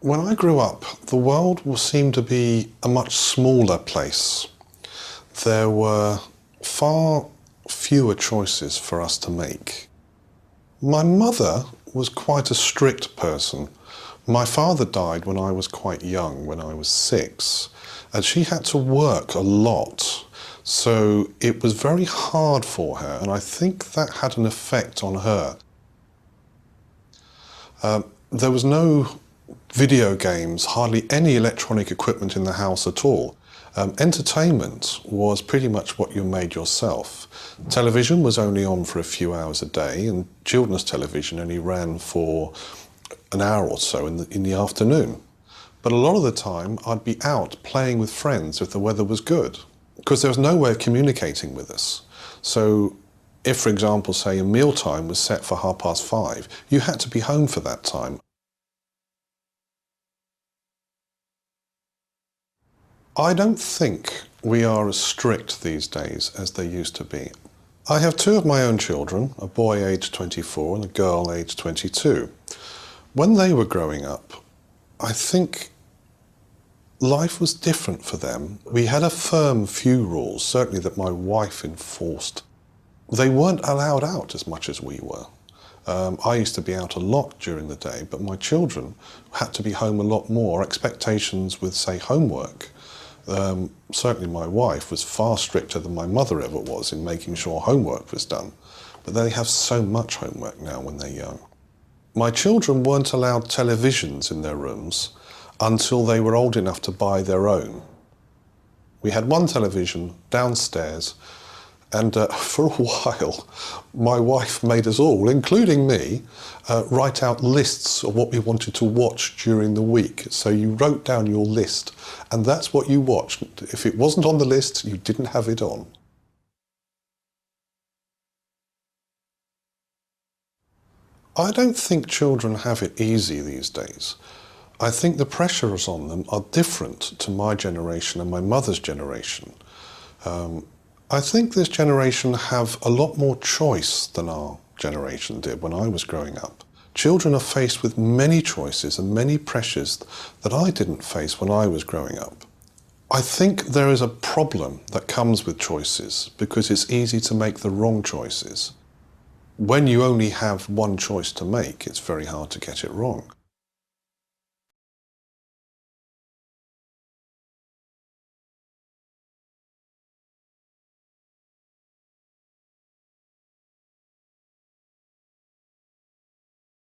When I grew up, the world seemed to be a much smaller place. There were far fewer choices for us to make. My mother was quite a strict person. My father died when I was quite young, when I was 6, and she had to work a lot. So it was very hard for her, and I think that had an effect on her. There was no video games, hardly any electronic equipment in the house at all. Entertainment was pretty much what you made yourself. Television was only on for a few hours a day, and children's television only ran for an hour or so in the afternoon. But a lot of the time I'd be out playing with friends if the weather was good, because there was no way of communicating with us. So if, for example, say a mealtime was set for 5:30, you had to be home for that time. I don't think we are as strict these days as they used to be. I have 2 of my own children, a boy aged 24 and a girl aged 22. When they were growing up, I think life was different for them. We had a firm few rules, certainly that my wife enforced. They weren't allowed out as much as we were. I used to be out a lot during the day, but my children had to be home a lot more. Expectations with, say, homework. Certainly my wife was far stricter than my mother ever was in making sure homework was done. But they have so much homework now when they're young. My children weren't allowed televisions in their rooms until they were old enough to buy their own. We had one television downstairs, and for a while my wife made us all, including me, write out lists of what we wanted to watch during the week. So you wrote down your list, and that's what you watched. If it wasn't on the list, you didn't have it on. I don't think children have it easy these days. I think the pressures on them are different to my generation and my mother's generation. I think this generation have a lot more choice than our generation did when I was growing up. Children are faced with many choices and many pressures that I didn't face when I was growing up. I think there is a problem that comes with choices because it's easy to make the wrong choices. When you only have one choice to make, it's very hard to get it wrong.